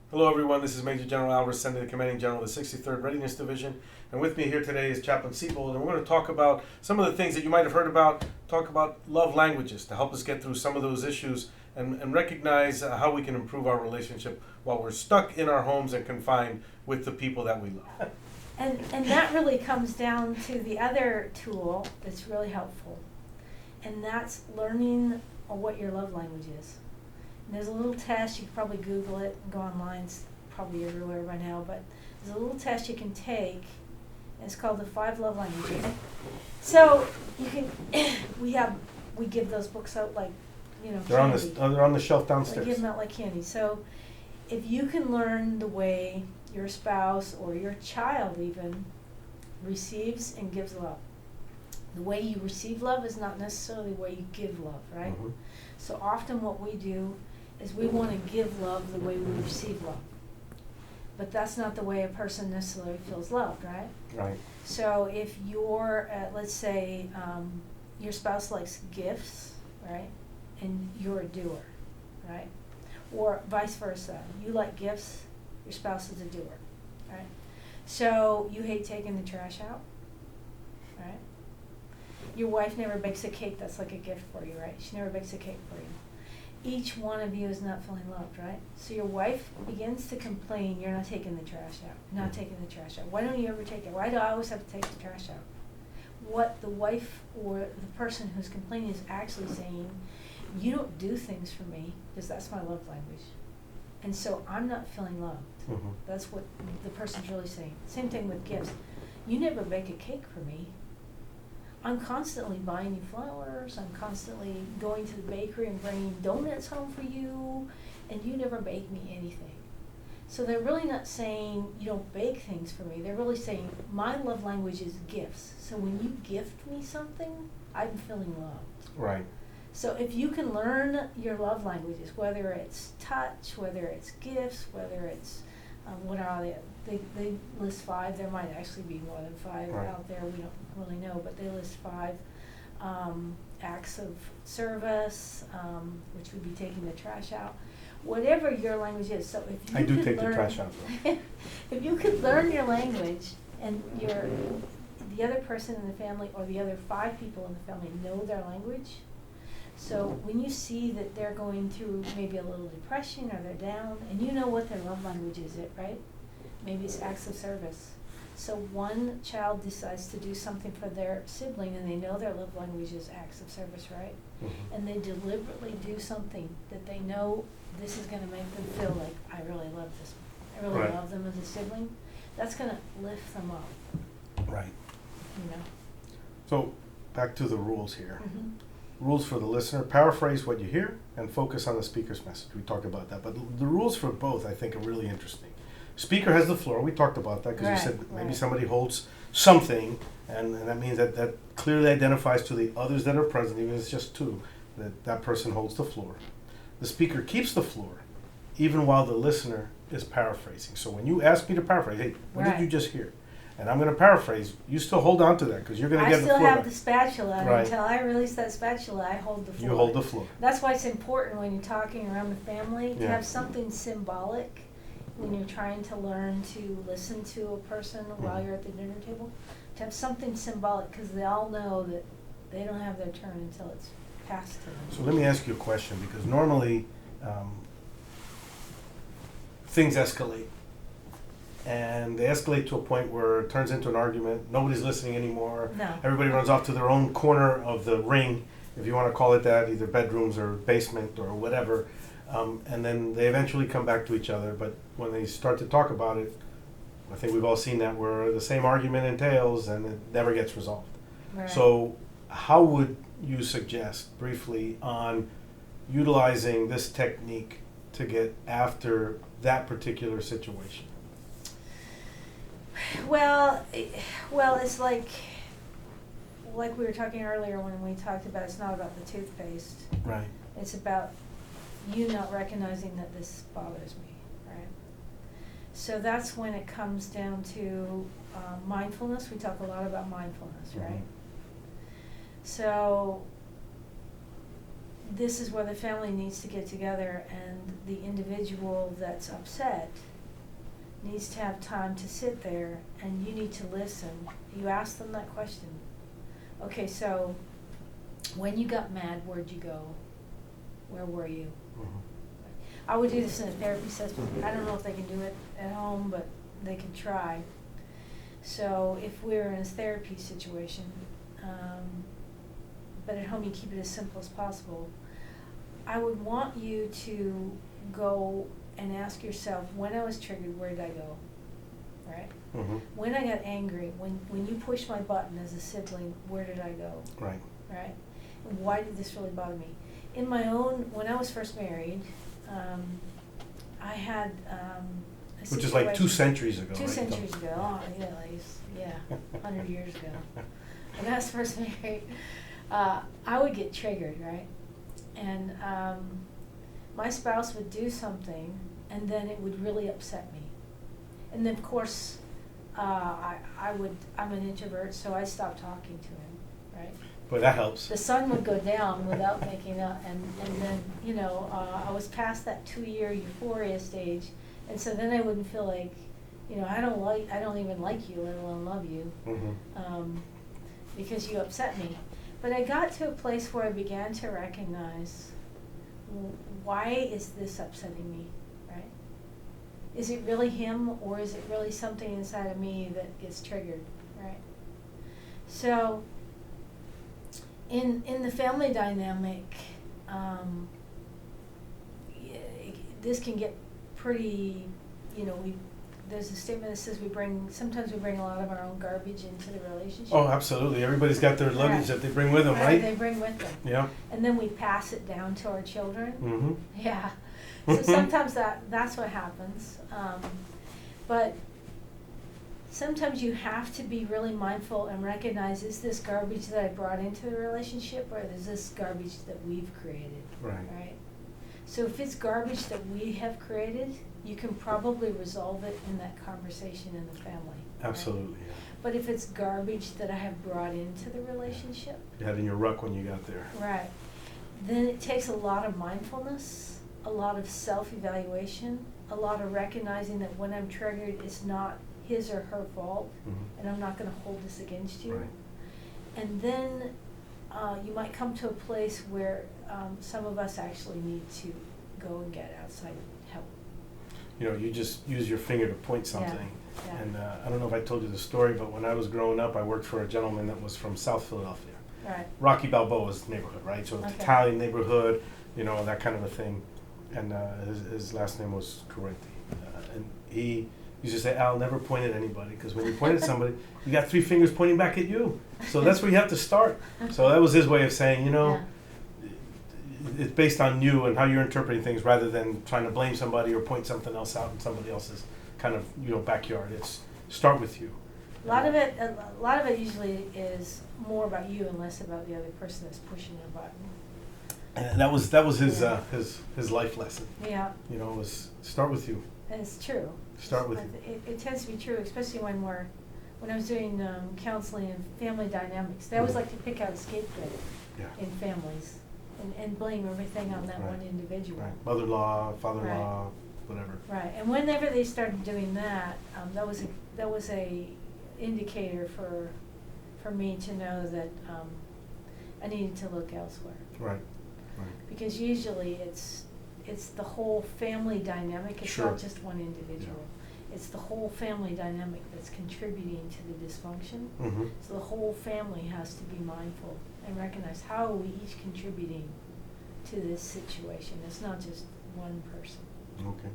Hello everyone, this is Major General Al Rosende, the Commanding General of the 63rd Readiness Division, and with me here today is Chaplain Siebold, and we're going to talk about some of the things that you might have heard about, talk about love languages to help us get through some of those issues and recognize how we can improve our relationship while we're stuck in our homes and confined with the people that we love. And that really comes down to the other tool that's really helpful, and that's learning what your love language is. And there's a little test, you can probably Google it and go online, it's probably everywhere by now, but there's a little test you can take, and it's called the 5 Love Languages. So you can, we give those books out like, They're on the shelf we downstairs. give them out like candy. So if you can learn the way your spouse or your child even receives and gives love. The way you receive love is not necessarily the way you give love, right? Mhm. So often what we do is we want to give love the way we receive love. But that's not the way a person necessarily feels loved, right? Right. So if you're, let's say, your spouse likes gifts, right? And you're a doer, right? Or vice versa. You like gifts, your spouse is a doer, right? So you hate taking the trash out, right? Your wife never bakes a cake that's like a gift for you, right? She never bakes a cake for you. Each one of you is not feeling loved, right? So your wife begins to complain, you're not taking the trash out, not taking the trash out. Why don't you ever take it? Why do I always have to take the trash out? What the wife or the person who's complaining is actually saying, you don't do things for me because that's my love language. And so I'm not feeling loved. Mhm. That's what the person's really saying. Same thing with gifts. You never bake a cake for me. I'm constantly buying you flowers. I'm constantly going to the bakery and bringing donuts home for you, and you never bake me anything. So they're really not saying you don't bake things for me. They're really saying my love language is gifts. So when you gift me something, I'm feeling loved. Right. So if you can learn your love languages, whether it's touch, whether it's gifts, whether it's what are they list 5. There might actually be more than 5 Right. out there. We don't really know, but they list 5 acts of service, which would be taking the trash out. Whatever your language is. So if you I do could take the learn, trash out. if you could learn your language and the other person in the family or the other 5 people in the family know their language. So when you see that they're going through maybe a little depression or they're down, and you know what their love language is, right? Maybe it's acts of service. So one child decides to do something for their sibling and they know their love language is acts of service, right? Mhm. And they deliberately do something that they know this is going to make them feel like, I really love this. I really Right. love them as a sibling. That's going to lift them up, Right. you know. So back to the rules here. Mm-hmm. Rules for the listener: paraphrase what you hear and focus on the speaker's message. We talked about that, but the rules for both I think are really interesting. Speaker has the floor. We talked about that because you said maybe somebody holds something, and that means that clearly identifies to the others that are present, even if it's just 2, that person holds the floor. The speaker keeps the floor, even while the listener is paraphrasing. So when you ask me to paraphrase, hey, what did Right. you just hear? And I'm going to paraphrase. You still hold on to that because you're going to get the floor. I still have back. the spatula, and Right. until I release that spatula, I hold the floor. You hold the floor. That's why it's important when you're talking around the family to Yeah. have something symbolic when you're trying to learn to listen to a person while you're at the dinner table. To have something symbolic, because they all know that they don't have their turn until it's passed to them. So let me ask you a question, because normally things escalate. And they escalate to a point where it turns into an argument. Nobody's listening anymore. No. Everybody runs off to their own corner of the ring, if you want to call it that, either bedrooms or basement or whatever. And then they eventually come back to each other. But when they start to talk about it, I think we've all seen that, where the same argument entails and it never gets resolved. Right. So how would you suggest, briefly, on utilizing this technique to get after that particular situation? Well, it's like we were talking earlier when we talked about it's not about the toothpaste. Right. It's about you not recognizing that this bothers me, right? So that's when it comes down to mindfulness. We talk a lot about mindfulness, right? So this is where the family needs to get together, and the individual that's upset needs to have time to sit there, and you need to listen. You ask them that question. Okay, so when you got mad, where'd you go? Where were you? I would do this in a therapy session. I don't know if they can do it at home, but they can try. So if we're in a therapy situation, but at home you keep it as simple as possible, I would want you to go and ask yourself, when I was triggered, where did I go? Right? Mm-hmm. When I got angry, when you pushed my button as a sibling, where did I go? Right. Right? And why did this really bother me? In my own, when I was first married, I had a Which is like 2 centuries ago, 2 right? centuries ago, oh, yeah, 100 years ago. When I was first married, I would get triggered, right? And my spouse would do something, and then it would really upset me. And then, of course, I'm an introvert, so I stopped talking to him, right? But that helps. The sun would go down without making up, and then, you know, I was past that 2-year euphoria stage, and so then I wouldn't feel like, you know, I don't even like you, let alone love you, because you upset me. But I got to a place where I began to recognize, why is this upsetting me, right? Is it really him, or is it really something inside of me that gets triggered, right? So, in the family dynamic, this can get pretty, you know, there's a statement that says sometimes we bring a lot of our own garbage into the relationship. Oh, absolutely. Everybody's got their luggage that they bring with them, right? They bring with them. Yeah. And then we pass it down to our children. Mm-hmm. Yeah. So sometimes that's what happens. But sometimes you have to be really mindful and recognize, is this garbage that I brought into the relationship, or is this garbage that we've created? Right? So if it's garbage that we have created, you can probably resolve it in that conversation in the family. Absolutely. Right? Yeah. But if it's garbage that I have brought into the relationship, you had in your ruck when you got there. right, then it takes a lot of mindfulness, a lot of self-evaluation, a lot of recognizing that when I'm triggered, it's not his or her fault, and I'm not going to hold this against you. Right. And then you might come to a place where some of us actually need to go and get outside help. You know, you just use your finger to point something. Yeah. And I don't know if I told you the story, but when I was growing up, I worked for a gentleman that was from South Philadelphia. Right. Rocky Balboa's neighborhood, right? So it's Italian neighborhood, you know, that kind of a thing. And his last name was Correnti. And he used to say, Al, never point at anybody, because when you point at somebody, you got 3 fingers pointing back at you. So that's where you have to start. So that was his way of saying, you know, it's based on you and how you're interpreting things, rather than trying to blame somebody or point something else out in somebody else's kind of, you know, backyard. It's start with you. A lot of it usually is more about you and less about the other person that's pushing the button. And that was his life lesson. Yeah. You know, was start with you. And it's true. Start with you. It tends to be true, especially when I was doing counseling and family dynamics. They always like to pick out a scapegoat in families and blame everything on that one individual. Right. Mother-in-law, father-in-law, whatever. Right. And whenever they started doing that, that was a indicator for me to know that I needed to look elsewhere. Right. Because usually it's the whole family dynamic. It's not just one individual. Yeah. It's the whole family dynamic that's contributing to the dysfunction. So the whole family has to be mindful and recognize, how are we each contributing to this situation? It's not just one person. Okay.